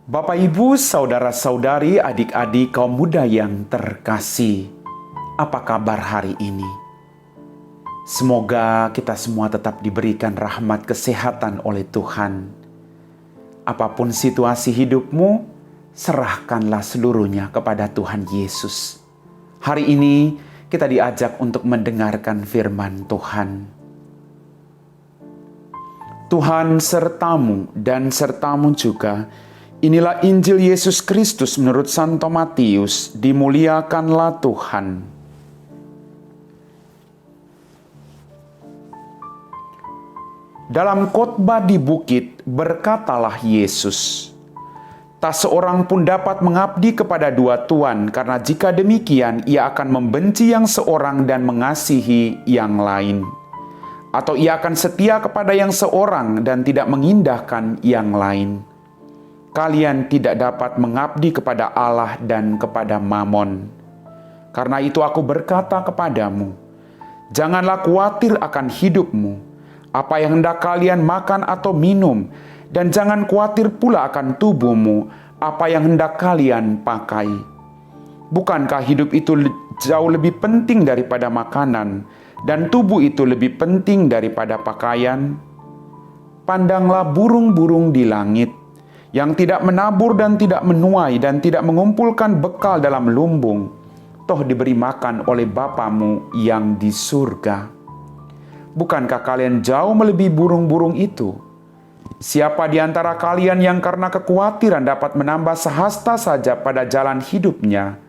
Bapak, Ibu, saudara-saudari, adik-adik kaum muda yang terkasih, apa kabar hari ini? Semoga kita semua tetap diberikan rahmat kesehatan oleh Tuhan. Apapun situasi hidupmu, serahkanlah seluruhnya kepada Tuhan Yesus. Hari ini kita diajak untuk mendengarkan firman Tuhan. Tuhan sertamu dan sertamu juga. Inilah Injil Yesus Kristus menurut Santo Matius. Dimuliakanlah Tuhan. Dalam khotbah di bukit berkatalah Yesus, "Tak seorang pun dapat mengabdi kepada dua tuan, karena jika demikian ia akan membenci yang seorang dan mengasihi yang lain. Atau ia akan setia kepada yang seorang dan tidak mengindahkan yang lain. Kalian tidak dapat mengabdi kepada Allah dan kepada Mamon. Karena itu aku berkata kepadamu, janganlah khawatir akan hidupmu, apa yang hendak kalian makan atau minum, dan jangan khawatir pula akan tubuhmu, apa yang hendak kalian pakai. Bukankah hidup itu jauh lebih penting daripada makanan, dan tubuh itu lebih penting daripada pakaian? Pandanglah burung-burung di langit, yang tidak menabur dan tidak menuai dan tidak mengumpulkan bekal dalam lumbung, toh diberi makan oleh Bapamu yang di surga. Bukankah kalian jauh melebihi burung-burung itu? Siapa di antara kalian yang karena kekhawatiran dapat menambah sehasta saja pada jalan hidupnya?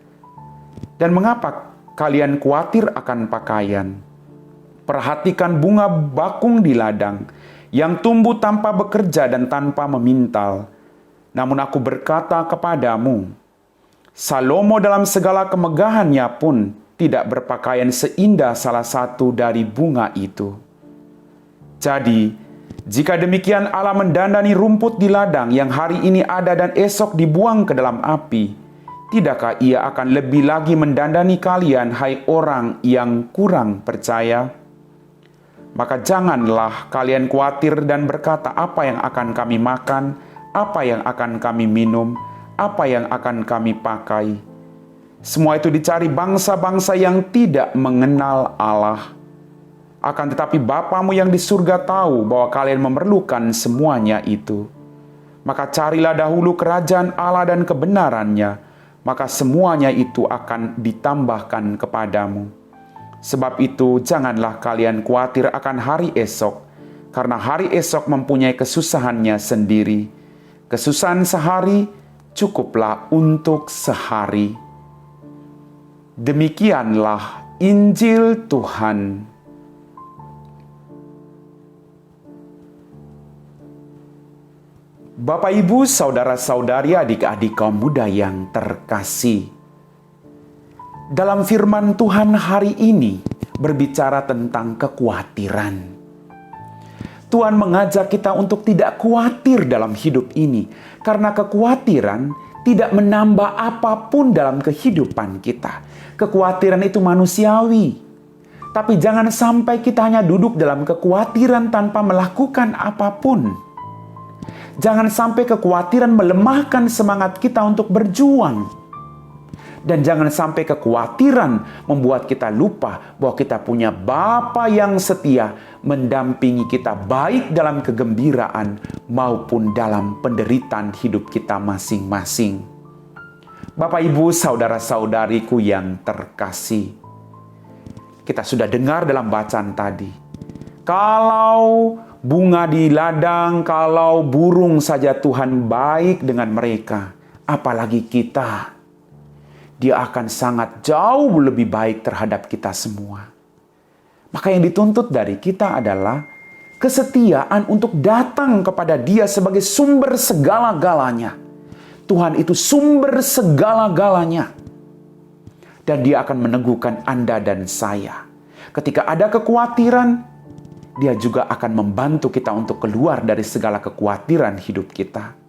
Dan mengapa kalian khawatir akan pakaian? Perhatikan bunga bakung di ladang, yang tumbuh tanpa bekerja dan tanpa memintal. Namun aku berkata kepadamu, Salomo dalam segala kemegahannya pun tidak berpakaian seindah salah satu dari bunga itu. Jadi, jika demikian Allah mendandani rumput di ladang yang hari ini ada dan esok dibuang ke dalam api, tidakkah ia akan lebih lagi mendandani kalian, hai orang yang kurang percaya? Maka janganlah kalian khawatir dan berkata, apa yang akan kami makan, apa yang akan kami minum, apa yang akan kami pakai. Semua itu dicari bangsa-bangsa yang tidak mengenal Allah. Akan tetapi Bapamu yang di surga tahu bahwa kalian memerlukan semuanya itu. Maka carilah dahulu kerajaan Allah dan kebenarannya, maka semuanya itu akan ditambahkan kepadamu. Sebab itu janganlah kalian khawatir akan hari esok, karena hari esok mempunyai kesusahannya sendiri. Kesusahan sehari cukuplah untuk sehari." Demikianlah Injil Tuhan. Bapak, Ibu, saudara-saudari, adik-adik kaum muda yang terkasih, dalam firman Tuhan hari ini berbicara tentang kekhawatiran. Tuhan mengajak kita untuk tidak khawatir dalam hidup ini, karena kekhawatiran tidak menambah apapun dalam kehidupan kita. Kekhawatiran itu manusiawi, tapi jangan sampai kita hanya duduk dalam kekhawatiran tanpa melakukan apapun. Jangan sampai kekhawatiran melemahkan semangat kita untuk berjuang. Dan jangan sampai kekhawatiran membuat kita lupa bahwa kita punya Bapa yang setia mendampingi kita baik dalam kegembiraan maupun dalam penderitaan hidup kita masing-masing. Bapak, Ibu, saudara-saudariku yang terkasih, kita sudah dengar dalam bacaan tadi, kalau bunga di ladang, kalau burung saja Tuhan baik dengan mereka, apalagi kita. Dia akan sangat jauh lebih baik terhadap kita semua. Maka yang dituntut dari kita adalah kesetiaan untuk datang kepada Dia sebagai sumber segala-galanya. Tuhan itu sumber segala-galanya. Dan Dia akan meneguhkan Anda dan saya. Ketika ada kekhawatiran, Dia juga akan membantu kita untuk keluar dari segala kekhawatiran hidup kita.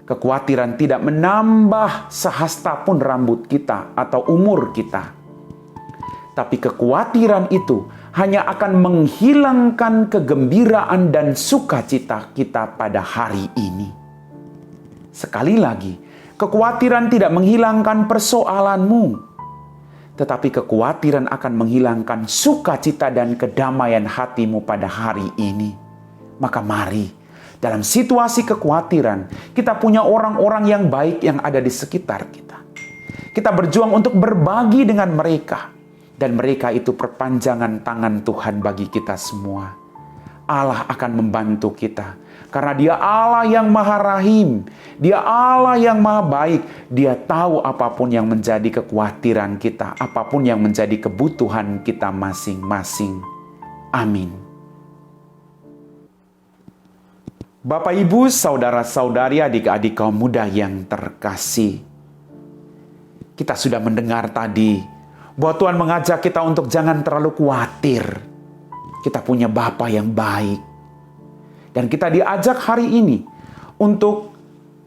Kekhawatiran tidak menambah sehasta pun rambut kita atau umur kita. Tapi kekhawatiran itu hanya akan menghilangkan kegembiraan dan sukacita kita pada hari ini. Sekali lagi, kekhawatiran tidak menghilangkan persoalanmu, tetapi kekhawatiran akan menghilangkan sukacita dan kedamaian hatimu pada hari ini. Maka mari, dalam situasi kekhawatiran, kita punya orang-orang yang baik yang ada di sekitar kita. Kita berjuang untuk berbagi dengan mereka. Dan mereka itu perpanjangan tangan Tuhan bagi kita semua. Allah akan membantu kita. Karena Dia Allah yang Maha Rahim. Dia Allah yang Maha Baik. Dia tahu apapun yang menjadi kekhawatiran kita. Apapun yang menjadi kebutuhan kita masing-masing. Amin. Bapak, Ibu, saudara-saudari, adik-adik kaum muda yang terkasih. Kita sudah mendengar tadi bahwa Tuhan mengajak kita untuk jangan terlalu khawatir. Kita punya Bapa yang baik. Dan kita diajak hari ini untuk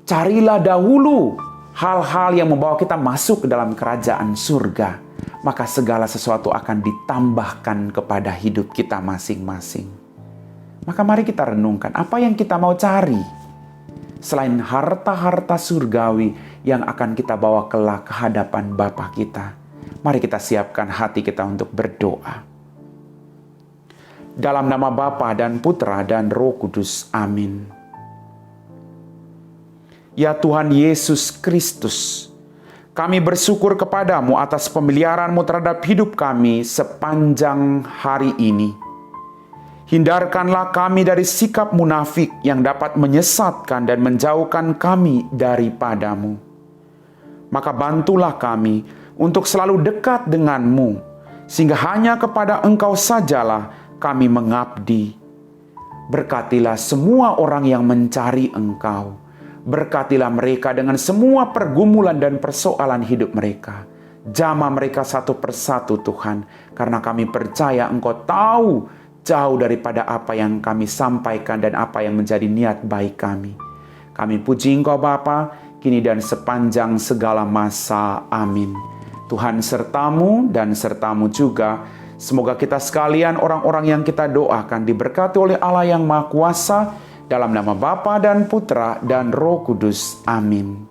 carilah dahulu hal-hal yang membawa kita masuk ke dalam kerajaan surga. Maka segala sesuatu akan ditambahkan kepada hidup kita masing-masing. Maka mari kita renungkan apa yang kita mau cari. Selain harta-harta surgawi yang akan kita bawa kelak ke hadapan Bapa kita. Mari kita siapkan hati kita untuk berdoa. Dalam nama Bapa dan Putra dan Roh Kudus. Amin. Ya Tuhan Yesus Kristus, kami bersyukur kepadamu atas pemeliharaan-Mu terhadap hidup kami sepanjang hari ini. Hindarkanlah kami dari sikap munafik yang dapat menyesatkan dan menjauhkan kami daripadamu. Maka bantulah kami untuk selalu dekat denganmu, sehingga hanya kepada Engkau sajalah kami mengabdi. Berkatilah semua orang yang mencari Engkau. Berkatilah mereka dengan semua pergumulan dan persoalan hidup mereka. Jamah mereka satu persatu Tuhan, karena kami percaya Engkau tahu jauh daripada apa yang kami sampaikan dan apa yang menjadi niat baik kami. Kami puji Engkau Bapa, kini dan sepanjang segala masa. Amin. Tuhan sertamu dan sertamu juga. Semoga kita sekalian orang-orang yang kita doakan diberkati oleh Allah yang Maha Kuasa. Dalam nama Bapa dan Putra dan Roh Kudus. Amin.